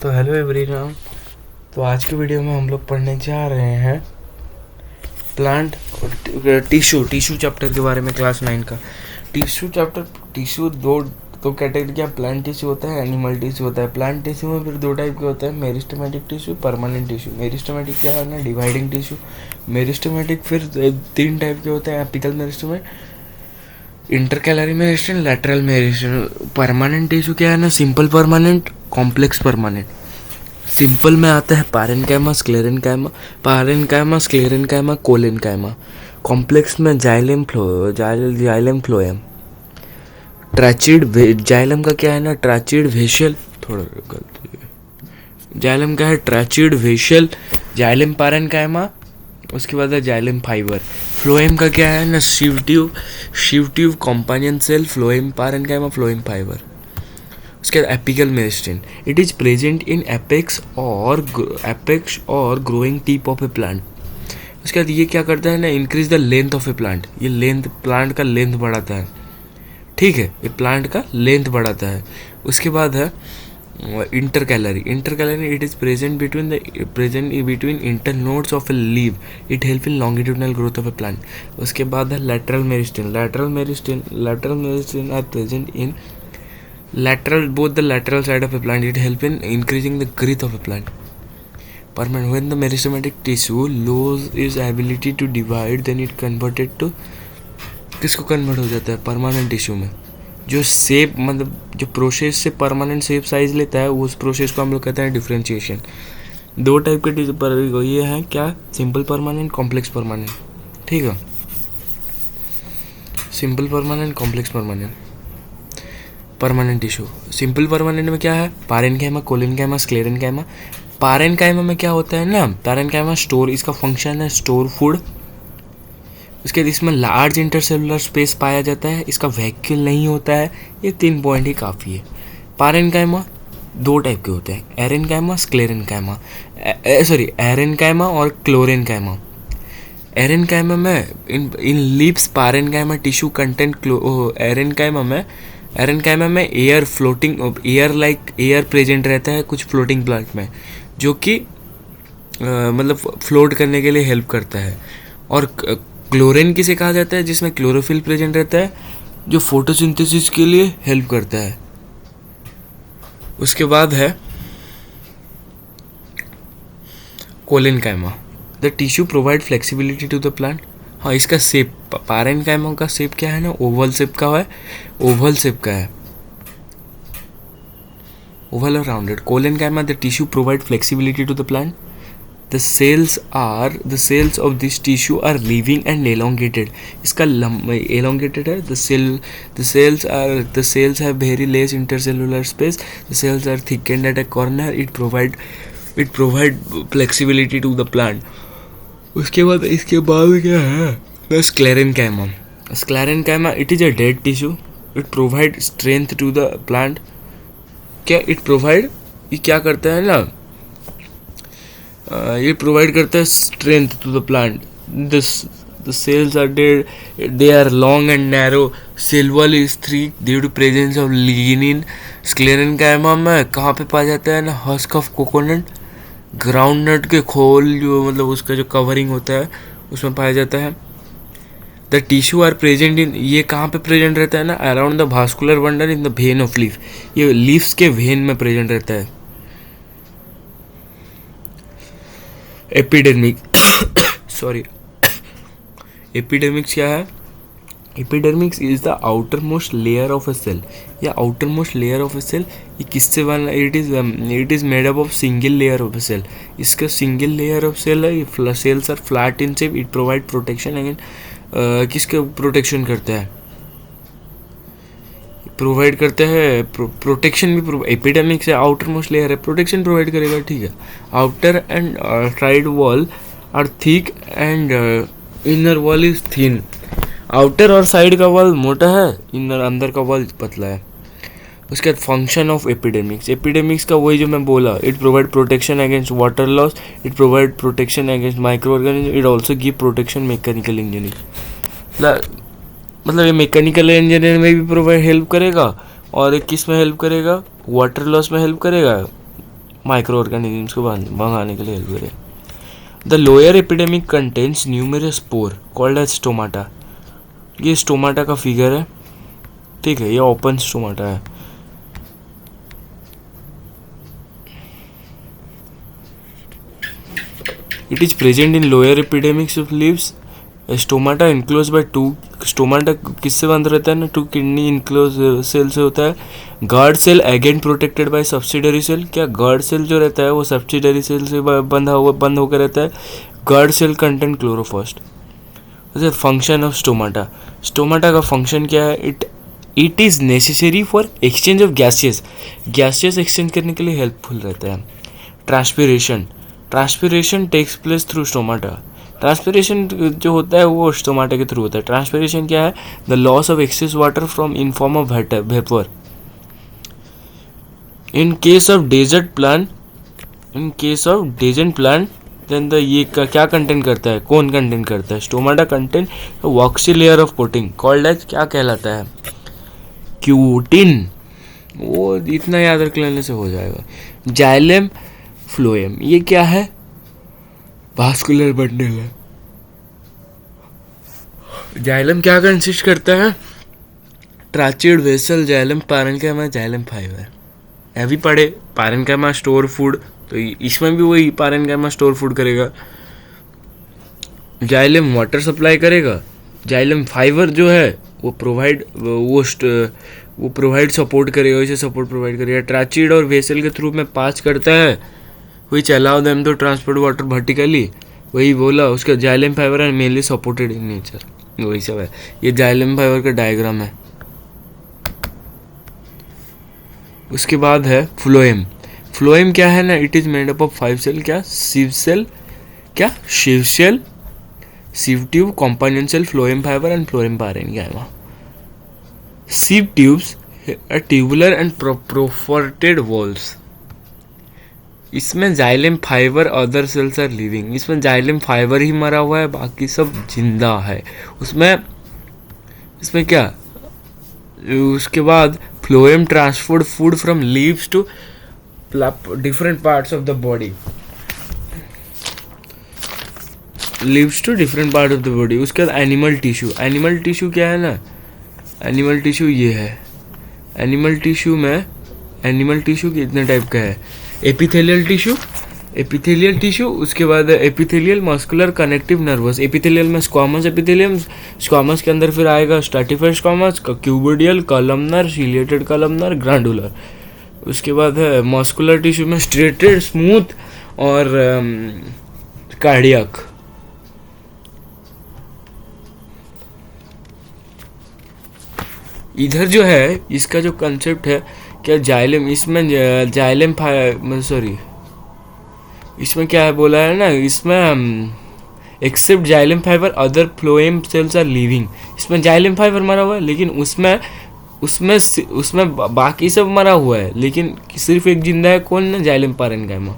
तो hello everyone. तो आज की वीडियो में हम लोग पढ़ने जा रहे हैं प्लांट और टिश्यू चैप्टर के बारे में, क्लास 9 का टिश्यू चैप्टर। टिश्यू दो कैटेगरी का प्लांट टिश्यू होता है, एनिमल टिश्यू होता है। प्लांट टिश्यू में फिर दो टाइप के होता है, meristematic tissue, permanent tissue. Meristematic क्या है ना, डिवाइडिंग टिश्यू। मेरिस्टेमेटिक फिर तीन टाइप के होते हैं, apical meristem, intercalary meristem, lateral meristem. Permanent tissue क्या है ना, simple permanent, complex permanent. Simple में आता है पारेन्काइमा, स्क्लेरेन्काइमा, कोलेन्काइमा। कॉम्प्लेक्स में जाइलम फ्लोएम, ट्रैचिड। जाइलम का क्या है ना, ट्रैचिड वेशल, थोड़ा गलती है। जाइलम का है ट्रैचिड वेशल, जाइलम पारेन्काइमा। उसके बाद है जाइलम फाइबर। फ्लोएम का क्या है ना, sieve tube companion cell, phloem parenchyma, phloem fibre. उसके बाद apical meristem, it is present in apex और growing tip of a plant. उसके बाद ये क्या करता है ना, increase the length of a plant. ये लेंथ, प्लांट का लेंथ बढ़ाता है, ठीक है, ये प्लांट का लेंथ बढ़ाता है। उसके बाद है intercalary. It is present between internodes of a leaf. It help in longitudinal growth of a plant. उसके बाद है lateral meristem are present in both the lateral side of a plant. It help in increasing the girth of a plant. Permanent, when the meristematic tissue loses its ability to divide, then it converted to, किसको convert हो जाता है, permanent tissue में। जो shape, मतलब जो process से permanent shape size लेता है, उस प्रोसेस को हम लोग कहते हैं डिफरेंशिएशन। दो टाइप के टिश्यू पर ये है क्या, सिंपल परमानेंट, कॉम्प्लेक्स परमानेंट, ठीक है। Simple permanent, complex permanent. Permanent tissue, simple permanent में क्या है, पारेन्काइमा, कोलेन्काइमा, स्क्लेरेन्काइमा। पारेन्काइमा में क्या होता है ना, पारेन्काइमा स्टोर, इसका फंक्शन है स्टोर फूड। उसके बाद इसमें लार्ज इंटरसेलुलर स्पेस पाया जाता है, इसका वैक्यूल नहीं होता है। ये 3 पॉइंट ही काफ़ी है। पारेन्काइमा दो टाइप के होते हैं, एरेन्काइमा, स्क्लेरेन्काइमा, एरेन्काइमा और क्लोरेन्काइमा। एरेन्काइमा में in leaves parenchyma tissue content, aerenchyma में एयर फ्लोटिंग, एयर प्रेजेंट रहता है कुछ फ्लोटिंग प्लांट में, जो कि मतलब फ्लोट करने के लिए हेल्प करता है। और क्लोरेन किसे कहा जाता है, जिसमें क्लोरोफिल प्रेजेंट रहता है, जो फोटोसिंथेसिस के लिए हेल्प करता है। उसके बाद है collenchyma. The tissue provide flexibility to the plant. हाँ, इसका शेप, पारेन्काइमा का शेप क्या है ना, ओवल शेप का है, ओवल और rounded. Collenchyma, the tissue provide flexibility to the plant. The cells of this tissue are living and elongated. इसका एलोंगेटेड है। The cells have very less intercellular space. The cells are thickened at a corner. It provide flexibility to the plant. इसके बाद क्या है, sclerenchyma, it is a dead tissue. It provide strength to the plant. ये क्या करता है ना, ये प्रोवाइड करता है strength to the plant. The cells are dead, they are long and narrow. Cell wall is thick due to presence of lignin. Sclerenchyma में कहाँ पे पाया जाता है ना, husk of coconut, groundnut के खोल, जो मतलब उसका जो कवरिंग होता है उसमें पाया जाता है। The tissue are present in, ये कहाँ पे प्रेजेंट रहता है ना, around the vascular bundle in the vein of leaf. ये लीव्स के वेन में प्रेजेंट रहता है। एपिडर्मिक सॉरी एपिडर्मिक्स क्या है, epidermics is the outer most layer of a cell. या outer most layer of a cell, ये किससे बना, it is made up of single layer of a cell. इसका सिंगल लेयर ऑफ सेल है। Cells are flat in shape. It provide protection against, किसके protection करता है, provide करता है प्रोटेक्शन भी। एपिडर्मिक्स से आउटर मोस्ट लेयर है, प्रोटेक्शन प्रोवाइड करेगा, ठीक है। Outer and side wall are thick and inner wall is thin. Outer और साइड का वॉल मोटा है, इनर अंदर का वॉल पतला है। उसके बाद फंक्शन ऑफ एपिडेमिक्स का वही जो मैं बोला, it provide protection against water loss, it provide protection against micro organism, it also give protection mechanical engineering. मतलब ये मैकेनिकल इंजीनियरिंग में भी प्रोवाइड हेल्प करेगा, और किस में हेल्प करेगा, वाटर लॉस में हेल्प करेगा, माइक्रो ऑर्गेनिजम्स को भगाने के लिए हेल्प करे। The lower epidermis contains numerous spore called as stomata. ये स्टोमाटा का फिगर है, ठीक है, ये ओपन स्टोमाटा है। It is present in lower epidermis of leaves. Stomata enclose by two, stomata किससे बंद रहता है ना, टू किडनी इनक्लोज सेल से होता है। Guard cell again protected by subsidiary cell. क्या गार्ड सेल जो रहता है वो सब्सिडरी सेल से बंद होकर रहता है। Guard cell content chloroplast. Function of stomata, stomata का फंक्शन क्या है, it is necessary for exchange of gases, gases exchange करने के लिए हेल्पफुल रहता है। Transpiration, transpiration takes place through stomata. Transpiration जो होता है वो स्टोमाटा के थ्रू होता है। ट्रांसपिरेशन क्या है, the loss of excess water from in form of vapour. In case of desert plant, then the ये क्या कंटेंट करता है, कौन कंटेंट करता है, stomata content waxy layer of coating called as, क्या कहलाता है, क्यूटिन। वो इतना याद रख लेने से हो जाएगा। जाइलम फ्लोएम, ये क्या है, वास्कुलर बंडल है। जाइलम क्या कंसिस्ट करता है, tracheid vessel, xylem parenchyma, xylem fibre. अभी पढ़े पैरेन्काइमा स्टोर फूड, तो इसमें भी वही पैरेन्काइमा स्टोर फूड करेगा। जाइलम वाटर सप्लाई करेगा। जाइलम फाइबर जो है वो प्रोवाइड सपोर्ट करेगा, उसे सपोर्ट प्रोवाइड करेगा। ट्राचीड और वेसल के थ्रू में पास करता है, which allow them to transport water vertically. वही बोला, उसका जाइलम फाइबर है मेनली सपोर्टेड इन नेचर, वही सब है। ये जाइलम फाइबर का डायग्राम है। उसके बाद है फ्लोएम। फ्लोएम क्या है ना, it is made up of 5 cell, क्या सिव सेल, क्या sieve cell, sieve tube, companion cell, phloem fibre and phloem parenchyma. Sieve tubes are tubular and perforated walls. इसमें xylem fibre other cells are living. इसमें xylem fibre ही मरा हुआ है, बाकी सब जिंदा है इसमें क्या। उसके बाद phloem transport food from leaves to different parts of the body, leaves to different part of the body. उसके बाद एनिमल टिश्यू, एनिमल टिश्यू क्या है ना, एनिमल टिश्यू ये है। एनिमल टिश्यू में, एनिमल टिश्यू कितने टाइप का है, एपिथेलियल टिश्यू, एपिथेलियल टिश्यू, उसके बाद epithelial, muscular, connective, nervous. Epithelial में स्क्वामस एपिथेलियम, स्क्वामस के अंदर फिर आएगा stratified squamous, cuboidal, columnar, ciliated columnar, glandular. उसके बाद है मस्कुलर टिश्यू में स्ट्रेटेड, स्मूथ और कार्डियक। इधर जो है इसका जो कंसेप्ट है क्या, जाइलम, इसमें जाइलम सॉरी इसमें क्या है बोला है ना, इसमें except xylem fibre other phloem cells are living. इसमें जाइलम फाइबर मरा हुआ है, लेकिन उसमें बाकी सब मरा हुआ है, लेकिन सिर्फ एक जिंदा है, कौन ना, जाइलम पैरेन्काइमा।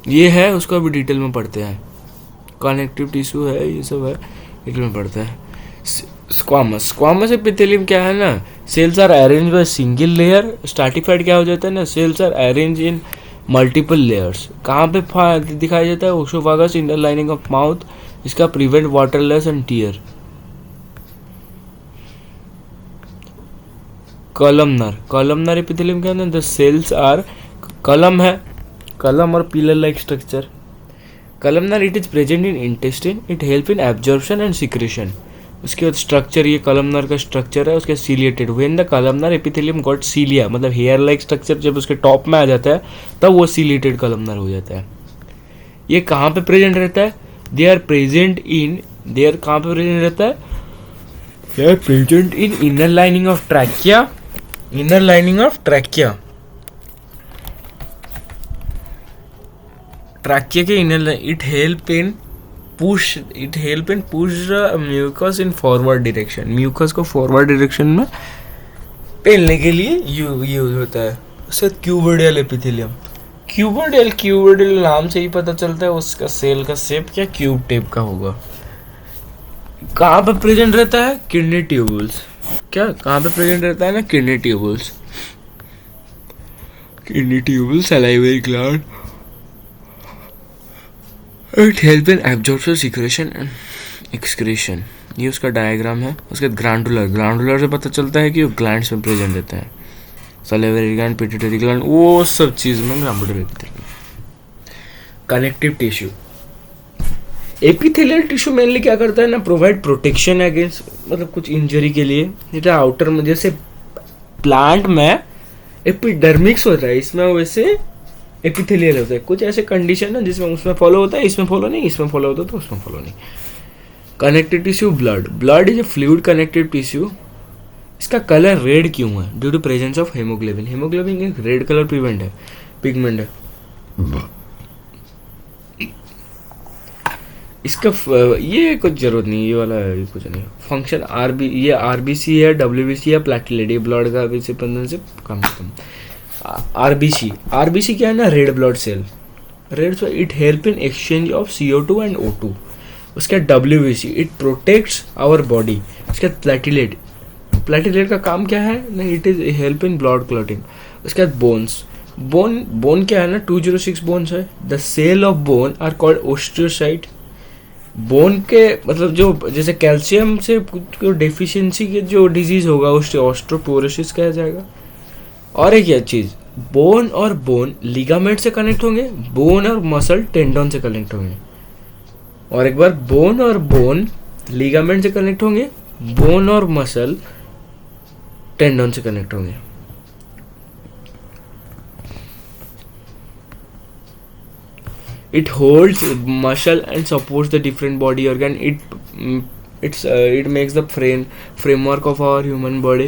ये है, उसको अभी डिटेल में पढ़ते हैं। कनेक्टिव टिश्यू है, ये सब है, डिटेल में पढ़ते हैं। स्क्वामस, स्क्वामस एपिथेलियम क्या है ना, cells are arrange by single layer. Stratified क्या हो जाता है ना, cells are arrange in multiple layers. कहाँ पे दिखाया जाता है, oesophagus, inner lining of mouth. इसका prevent water loss and tear. Columnar, columnar epithelium क्या है ना, द सेल्स आर, कलम है, कलम और pillar like structure. Columnar, it is present in intestine, it help in absorption and secretion. उसके बाद structure, ये कॉलमनर का स्ट्रक्चर है। उसके ciliated, when the columnar epithelium got cilia, मतलब हेयर लाइक स्ट्रक्चर जब उसके टॉप में आ जाता है तब वो सिलिएटेड कॉलमनर हो जाता है। ये कहाँ पे प्रेजेंट रहता है, दे आर प्रेजेंट इन, कहाँ पे प्रेजेंट रहता है, they are present in inner lining of trachea, inner lining of trachea, trachea के inner, it help in push mucus in forward direction. Mucus को फॉरवर्ड डायरेक्शन में पेलने के लिए यूज होता है। उसके बाद क्यूबोडियल एपिथेलियम, क्यूबोडियल नाम से ही पता चलता है उसका सेल का शेप क्या क्यूब टाइप का होगा। कहाँ पे प्रेजेंट रहता है, किडनी ट्यूबुल्स। क्या कहाँ पे प्रेजेंट रहता है ना, kidney tubules. kidney tubule, salivary gland. It helps in absorption, secretion and excretion. ये उसका डायग्राम है. उसके बाद ग्लैंडुलर से पता चलता है कि वो ग्लैंड्स में प्रेजेंट रहता है. सलेवरी ग्लैंड, पिट्यूटरी ग्लैंड, वो सब चीज़ में ग्लैंडुलर रहते हैं. Connective tissue, epithelial tissue mainly क्या करता है ना, प्रोवाइड प्रोटेक्शन अगेंस्ट, मतलब कुछ इंजरी के लिए. जेटा आउटर में, जैसे प्लांट में एपिडर्मिक्स होता है, इसमें वैसे एपिथेलियल होता है. कुछ ऐसे कंडीशन है जिसमें उसमें फॉलो होता है, इसमें फॉलो नहीं, इसमें फॉलो होता है तो उसमें फॉलो नहीं. Connective tissue, blood is a fluid connective tissue. इसका कलर रेड क्यों है? Due to presence of haemoglobin. Haemoglobin एक रेड कलर पिगमेंट है. इसका ये कुछ जरूरत नहीं, ये वाला ये कुछ नहीं. फंक्शन ये आरबीसी है, डब्ल्यूबीसी है, प्लेटलेट, ये ब्लड का भी से कम से कम. आरबीसी क्या है ना, red blood cell. It help in exchange of CO2 and O2. उसका WBC, it protects our body. उसका प्लेटलेट का काम क्या है ना, it is help in blood clotting. उसके बाद बोन क्या है ना, 206 बोन्स है. The cell of bone are called osteocyte. Bone के मतलब जो जैसे कैल्शियम से डेफिशिएंसी के जो डिजीज होगा उस ऑस्टियोपोरोसिस कहा जाएगा. और एक ये चीज, बोन और बोन लिगामेंट से कनेक्ट होंगे, बोन और मसल टेंडन से कनेक्ट होंगे. और एक बार, बोन और बोन लिगामेंट से कनेक्ट होंगे, बोन और मसल टेंडन से कनेक्ट होंगे. It holds muscle and supports the different body organ. It makes the framework of our human body.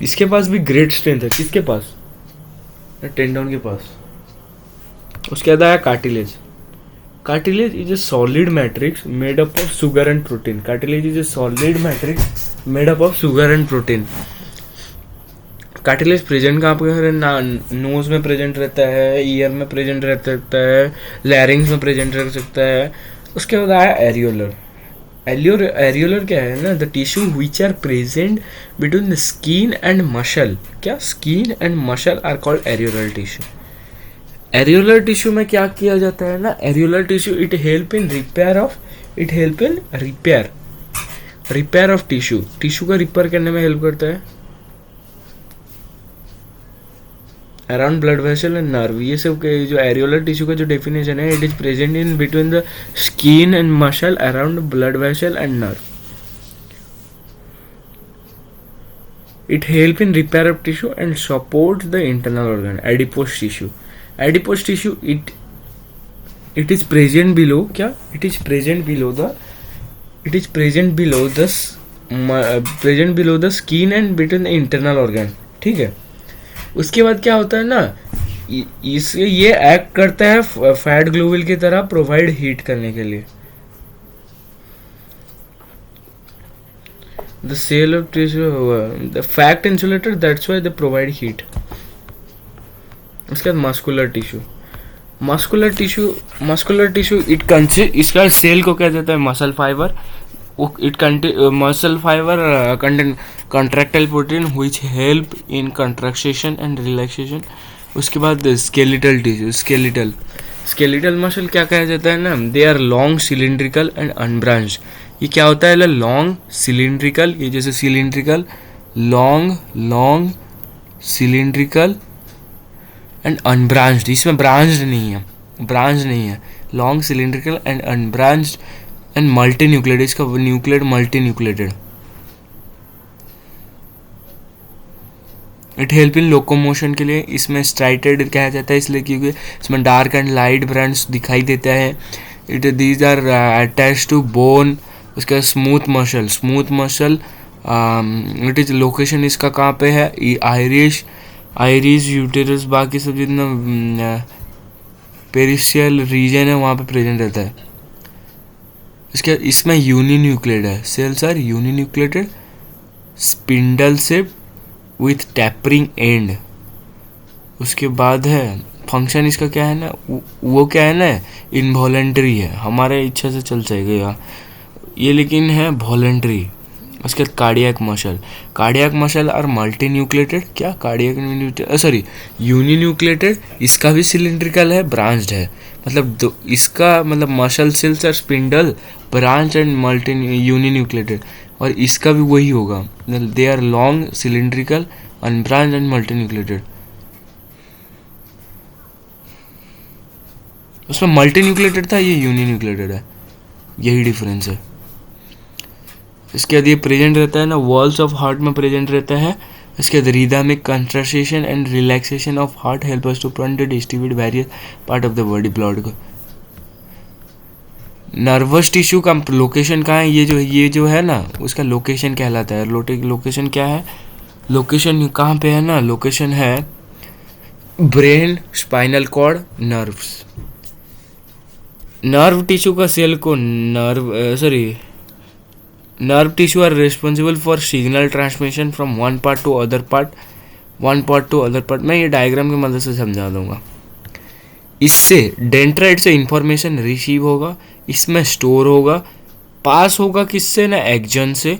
इसके पास भी ग्रेट स्ट्रेंथ है. किसके पास? टेंडन के पास. उसके बाद आया cartilage. Cartilage is a solid matrix made up of sugar and protein. Cartilage is a solid matrix made up of sugar and protein. Cartilage present कहाँ पे है? नोज में प्रेजेंट रहता है, ईयर में प्रेजेंट रहता है, लैरिंग्स में प्रेजेंट रह सकता है. उसके बाद आया एरियोलर. एरियोलर क्या है ना, the tissue which are present between the skin and muscle. क्या? Skin and muscle are called areolar tissue. Areolar tissue में क्या किया जाता है ना, areolar tissue it help in repair of tissue का रिपेयर करने में हेल्प करता है. Around blood vessel and nerve, ये सब के जो एरियोलर टिश्यू का जो डेफिनेशन है, it is present in between the skin and muscle around blood vessel and nerve. It help in repair of tissue and support the internal organ. Adipose tissue, it is present below. क्या? It is present below the skin and between the internal organ. ठीक है. उसके बाद क्या होता है ना, इससे ये एक्ट करता है फैट ग्लोबुल की तरह, प्रोवाइड हीट करने के लिए. The cell of tissue, the fat insulator, that's why they provide heat. उसके बाद मस्कुलर टिश्यू इट कंसिस्ट, इसका सेल को क्या देता है, muscle fibre. Muscle fibre contain contractile protein which help in contraction and relaxation. उसके बाद स्केलेटल टिश्यू, स्केलेटल मसल क्या कहा जाता है ना, they are long cylindrical and unbranched. ये क्या होता है? लॉन्ग सिलिंड्रिकल, ये जैसे cylindrical, long cylindrical and unbranched. इसमें ब्रांच्ड नहीं है. Long cylindrical and unbranched and multi nucleated. इसका nucleate multi nucleated. It help in locomotion के लिए. इसमें स्ट्राइटेड कहा जाता है इसलिए क्योंकि इसमें डार्क एंड लाइट ब्रांच दिखाई देता है. These are attach to bone. उसका smooth muscle it is location इसका कहाँ पे है, आइरिस यूटेरस, बाकी सब जितना पेरिशियल रीजन है वहाँ पे प्रेजेंट रहता है. इसमें यूनिन्यूक्लियेटेड है. Cells are uninucleated, spindle shape with tapering end. उसके बाद है फंक्शन इसका क्या है ना, वो क्या है ना, इनवॉलेंट्री है, हमारे इच्छा से चल जाएगा ये, लेकिन है वॉलेंट्री। उसके बाद कार्डियक मसल और मल्टी न्यूक्लिएटेड, क्या कार्डियक सॉरी यूनिन्यूक्लिएटेड, इसका भी सिलिंड्रिकल है, ब्रांच्ड है, मतलब इसका मतलब मसल सेल्स और spindle branch and multi uninucleated, और इसका भी वही होगा, they are long cylindrical unbranched and multi nucleated. उसमें मल्टी न्यूक्लिएटेड था, ये यूनिन्यूक्लिएटेड है, यही डिफरेंस है। इसके बाद ये प्रेजेंट रहता है ना, वॉल्स ऑफ हार्ट में प्रेजेंट रहता है। इसके बाद rhythmic contraction and relaxation of heart help us to prevent distribute various part of the body blood को। नर्वस टिश्यू का लोकेशन कहाँ है, ये जो है ना, उसका लोकेशन कहलाता है। लोकेशन क्या है, लोकेशन कहाँ पे है ना, लोकेशन है brain, spinal cord, nerves. Nerve tissue का सेल को nerve tissue are responsible for signal transmission from one part to other part. मैं ये डायग्राम की मदद से समझा दूंगा। इससे डेंड्राइट से इंफॉर्मेशन रिसीव होगा, इसमें स्टोर होगा, पास होगा किससे ना, एक्जन से।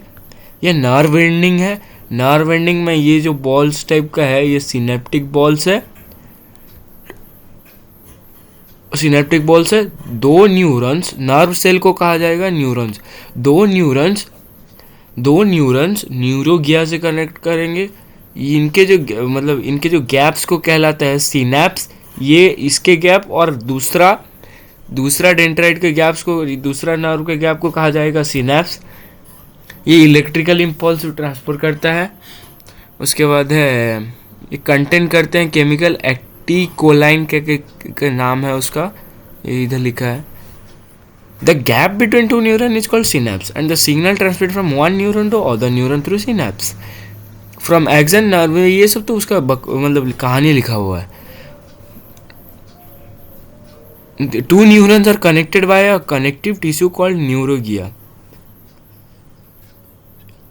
ये नर्व एंडिंग है, नर्व एंडिंग में ये जो बॉल्स टाइप का है, ये सिनेप्टिक बॉल्स है। सिनेप्टिक बॉल्स है, दो न्यूरॉन्स, नर्व सेल को कहा जाएगा न्यूरॉन्स। दो न्यूरॉन्स न्यूरोगिया से कनेक्ट करेंगे। इनके जो गैप्स को कहलाता है सिनैप्स, ये इसके गैप, और दूसरा डेंड्राइट के गैप्स को, दूसरा नर्व के गैप को कहा जाएगा सिनैप्स। ये इलेक्ट्रिकल इम्पल्स ट्रांसफर करता है। उसके बाद है ये कंटेन करते हैं केमिकल, एक्टिकोलाइन के नाम है उसका, ये इधर लिखा है। The gap between two neuron is called synapse and the signal transmit from one neuron to other neuron through synapse from axon nerve. ये सब तो उसका मतलब कहानी लिखा हुआ है। Two neurons are connected by a connective tissue called neuroglia.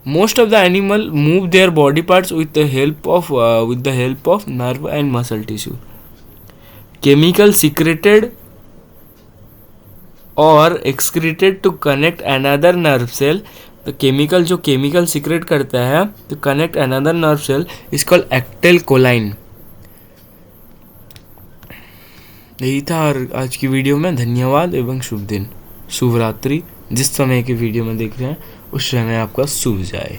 Most of the animal move their body parts with the help of nerve and muscle tissue. Chemical secreted or excreted to connect another nerve cell. The chemical जो chemical secrete करता है to connect another nerve cell is called acetylcholine. यही था आज की video में। धन्यवाद एवं शुभ दिन, शुभ रात्रि। जिस समय की वीडियो में देख रहे हैं उस समय आपका शुभ जाए।